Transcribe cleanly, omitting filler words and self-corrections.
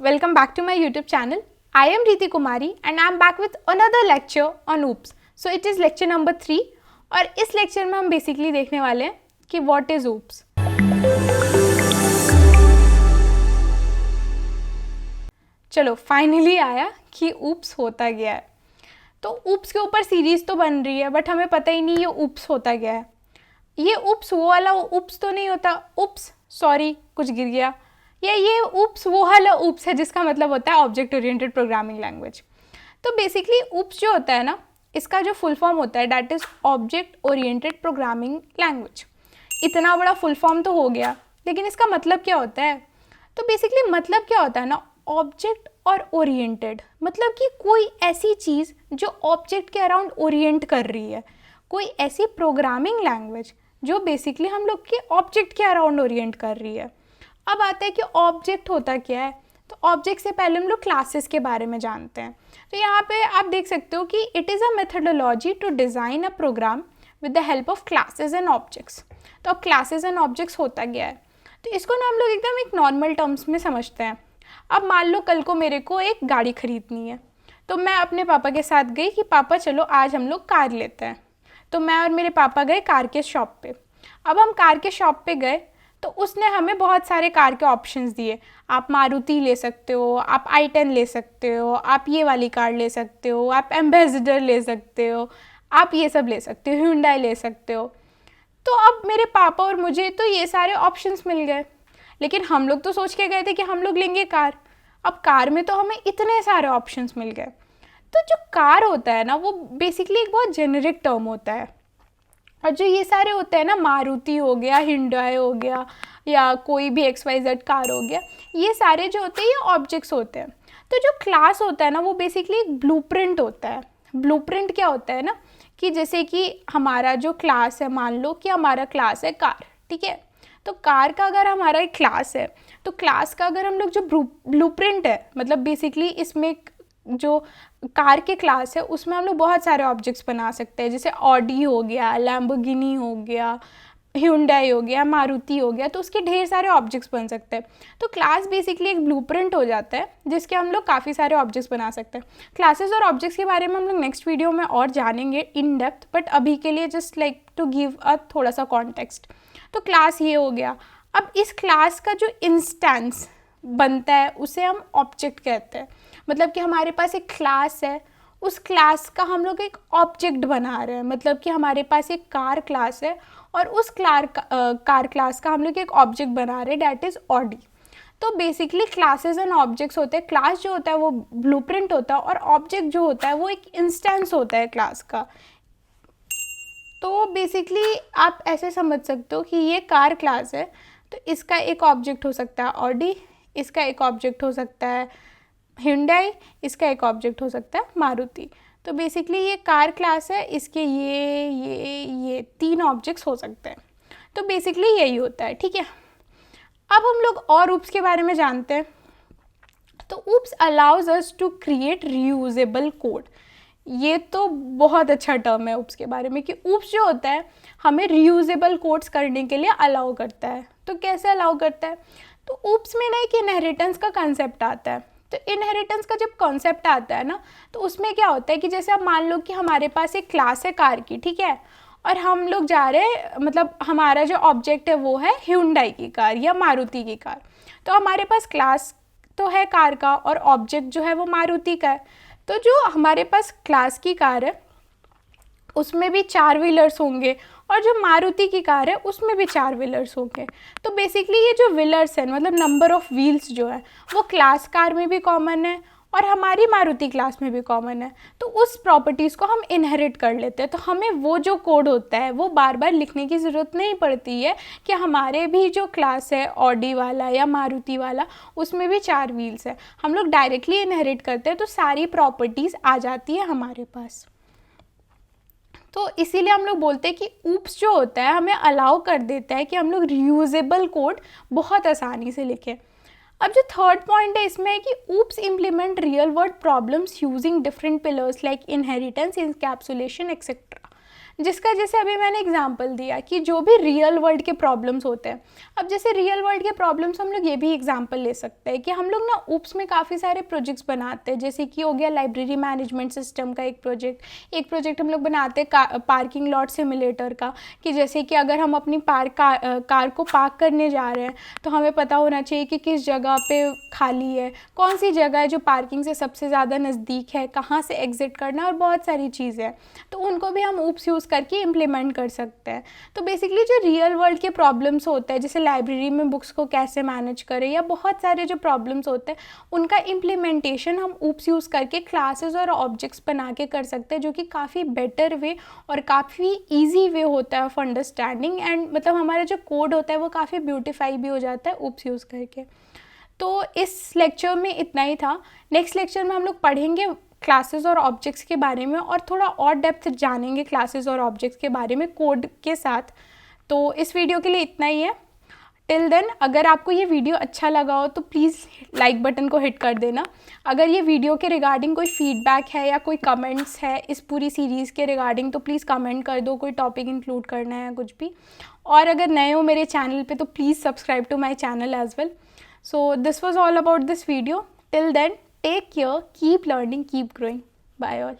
welcome back to my YouTube channel. I am Riti Kumari and I am back with another lecture on OOPS. So it is lecture number 3 और इस lecture में हम basically देखने वाले हैं कि what is OOPS. चलो finally आया कि OOPS होता क्या है. तो OOPS के ऊपर सीरीज तो बन रही है बट हमें पता ही नहीं ये OOPS होता क्या है. ये OOPS वो वाला OOPS तो नहीं होता. OOPS सॉरी कुछ गिर गया. ये OOPS वो वाला OOPS है जिसका मतलब होता है ऑब्जेक्ट ओरिएंटेड प्रोग्रामिंग लैंग्वेज. तो बेसिकली OOPS जो होता है ना, इसका जो फुल फॉर्म होता है that is object oriented programming language. इतना बड़ा फुल फॉर्म तो हो गया, लेकिन इसका मतलब क्या होता है. तो बेसिकली मतलब क्या होता है ना, ऑब्जेक्ट और ओरिएंटेड मतलब कि कोई ऐसी चीज़ जो ऑब्जेक्ट के अराउंड ओरिएंट कर रही है, कोई ऐसी प्रोग्रामिंग लैंग्वेज जो बेसिकली हम लोग के ऑब्जेक्ट के अराउंड ओरिएंट कर रही है. अब आता है कि ऑब्जेक्ट होता क्या है. तो ऑब्जेक्ट से पहले हम लोग क्लासेस के बारे में जानते हैं. तो यहाँ पे आप देख सकते हो कि it is a methodology to design a program with the help of classes and objects. तो अब क्लासेस एंड ऑब्जेक्ट्स होता क्या है, तो इसको ना हम लोग एकदम एक नॉर्मल टर्म्स में समझते हैं. अब मान लो कल को मेरे को एक गाड़ी खरीदनी है, तो मैं अपने पापा के साथ गई कि पापा चलो आज हम लोग कार लेते हैं. तो मैं और मेरे पापा गए कार के शॉप पे. अब हम कार के शॉप पे गए तो उसने हमें बहुत सारे कार के ऑप्शंस दिए. आप मारुति ले सकते हो, आप i10 ले सकते हो, आप ये वाली कार ले सकते हो, आप एम्बेसडर ले सकते हो, आप ये सब ले सकते हो, Hyundai ले सकते हो. तो अब मेरे पापा और मुझे तो ये सारे ऑप्शंस मिल गए, लेकिन हम लोग तो सोच के गए थे कि हम लोग लेंगे कार. अब कार में तो हमें इतने सारे ऑप्शंस मिल गए. तो जो कार होता है ना वो बेसिकली एक बहुत जेनेरिक टर्म होता है. और जो ये सारे होते हैं ना, मारुति हो गया, Hyundai हो गया, या कोई भी XYZ कार हो गया, ये सारे जो होते हैं ये ऑब्जेक्ट्स होते हैं. तो जो क्लास होता है ना वो बेसिकली एक ब्लूप्रिंट होता है. ब्लूप्रिंट क्या होता है ना, कि जैसे कि हमारा जो क्लास है, मान लो कि हमारा क्लास है कार, ठीक है. तो कार का अगर हमारा एक क्लास है, तो क्लास का अगर हम लोग जो ब्लूप्रिंट है, मतलब बेसिकली इसमें जो कार के क्लास है उसमें हम लोग बहुत सारे ऑब्जेक्ट्स बना सकते हैं. जैसे ऑडी हो गया, लैम्बोर्गिनी हो गया, Hyundai हो गया, मारुति हो गया, तो उसके ढेर सारे ऑब्जेक्ट्स बन सकते हैं. तो क्लास बेसिकली एक ब्लूप्रिंट हो जाता है जिसके हम लोग काफ़ी सारे ऑब्जेक्ट्स बना सकते हैं. क्लासेस और ऑब्जेक्ट्स के बारे में हम लोग नेक्स्ट वीडियो में और जानेंगे इन डेप्थ, बट अभी के लिए just like to give a थोड़ा सा कॉन्टेक्स्ट. तो क्लास ये हो गया. अब इस क्लास का जो इंस्टेंस बनता है उसे हम ऑब्जेक्ट कहते हैं. मतलब कि हमारे पास एक क्लास है, उस क्लास का हम लोग एक ऑब्जेक्ट बना रहे हैं. मतलब कि हमारे पास एक कार क्लास है और उस कार क्लास का हम लोग एक ऑब्जेक्ट बना रहे हैं, डैट इज़ ऑडी. तो बेसिकली क्लासेस एंड ऑब्जेक्ट्स होते हैं. क्लास जो होता है वो ब्लूप्रिंट होता है और ऑब्जेक्ट जो होता है वो एक इंस्टेंस होता है क्लास का. तो बेसिकली आप ऐसे समझ सकते हो कि ये कार क्लास है, तो इसका एक ऑब्जेक्ट हो सकता है ऑडी, इसका एक ऑब्जेक्ट हो सकता है Hyundai, इसका एक ऑब्जेक्ट हो सकता है मारुति. तो बेसिकली ये कार क्लास है, इसके ये 3 ऑब्जेक्ट्स हो सकते हैं. तो बेसिकली यही होता है, ठीक है. अब हम लोग और OOPS के बारे में जानते हैं. तो OOPS allows us to create reusable code. ये तो बहुत अच्छा टर्म है OOPS के बारे में कि OOPS जो होता है हमें रीयूजेबल कोड्स करने के लिए अलाउ करता है. तो कैसे अलाउ करता है, तो OOPS में ना एक इनहेरिटेंस का कंसेप्ट आता है. तो इनहेरिटेंस का जब कॉन्सेप्ट आता है ना, तो उसमें क्या होता है कि जैसे आप मान लो कि हमारे पास एक क्लास है कार की, ठीक है, और हम लोग जा रहे हैं, मतलब हमारा जो ऑब्जेक्ट है वो है Hyundai की कार या मारुति की कार. तो हमारे पास क्लास तो है कार का और ऑब्जेक्ट जो है वो मारुति का है. तो जो हमारे पास क्लास की कार है उसमें भी 4 व्हीलर्स होंगे और जो मारुति की कार है उसमें भी 4 व्हीलर्स होंगे. तो बेसिकली ये जो व्हीलर्स हैं, मतलब नंबर ऑफ़ व्हील्स जो है वो क्लास कार में भी कॉमन है और हमारी मारुति क्लास में भी कॉमन है. तो उस प्रॉपर्टीज़ को हम इनहेरिट कर लेते हैं. तो हमें वो जो कोड होता है वो बार बार लिखने की ज़रूरत नहीं पड़ती है कि हमारे भी जो क्लास है ऑडी वाला या मारुति वाला उसमें भी 4 व्हील्स है. हम लोग डायरेक्टली इनहेरिट करते हैं तो सारी प्रॉपर्टीज़ आ जाती है हमारे पास. तो इसीलिए हम लोग बोलते हैं कि OOPS जो होता है हमें अलाउ कर देता है कि हम लोग रीयूजेबल कोड बहुत आसानी से लिखें. अब जो थर्ड पॉइंट है इसमें है कि OOPS implement real world problems using different pillars like inheritance, encapsulation etcetera. जिसका जैसे अभी मैंने एग्जांपल दिया कि जो भी रियल वर्ल्ड के प्रॉब्लम्स होते हैं, अब जैसे रियल वर्ल्ड के प्रॉब्लम्स हम लोग ये भी एग्जांपल ले सकते हैं कि हम लोग ना ऊप्स में काफ़ी सारे प्रोजेक्ट्स बनाते हैं, जैसे कि हो गया लाइब्रेरी मैनेजमेंट सिस्टम का एक प्रोजेक्ट हम लोग बनाते हैं पार्किंग लॉट सिमुलेटर का, कि जैसे कि अगर हम अपनी कार को पार्क करने जा रहे हैं तो हमें पता होना चाहिए कि किस जगह पे खाली है, कौन सी जगह है जो पार्किंग से सबसे ज़्यादा नज़दीक है, कहाँ से एग्ज़िट करना, और बहुत सारी चीज़ें हैं, तो उनको भी हम ऊप्स यूज़ करके इम्प्लीमेंट कर सकते हैं। तो बेसिकली जो रियल वर्ल्ड के प्रॉब्लम्स होते हैं, जैसे लाइब्रेरी में बुक्स को कैसे मैनेज करें, या बहुत सारे जो प्रॉब्लम्स होते हैं उनका इम्प्लीमेंटेशन हम ऊप्स यूज़ करके क्लासेस और ऑब्जेक्ट्स बना के कर सकते हैं, जो कि काफ़ी बेटर वे और काफ़ी ईजी वे होता है ऑफ अंडरस्टैंडिंग, एंड मतलब हमारा जो कोड होता है वो काफ़ी ब्यूटीफाई भी हो जाता है ऊप्स यूज़ करके। तो इस लेक्चर में इतना ही था। नेक्स्ट लेक्चर में हम लोग पढ़ेंगे क्लासेस और ऑब्जेक्ट्स के बारे में, और थोड़ा और डेप्थ जानेंगे क्लासेस और ऑब्जेक्ट्स के बारे में कोड के साथ। तो इस वीडियो के लिए इतना ही है। टिल देन, अगर आपको ये वीडियो अच्छा लगा हो तो प्लीज़ लाइक बटन को हिट कर देना। अगर ये वीडियो के रिगार्डिंग कोई फीडबैक है या कोई कमेंट्स है इस पूरी सीरीज़ के रिगार्डिंग, तो प्लीज़ कमेंट कर दो, कोई टॉपिक इंक्लूड करना है कुछ भी। और अगर नए हो मेरे चैनल पे तो please subscribe to my channel as well. So this was all about this video. Till then, take care, keep learning, keep growing. Bye all.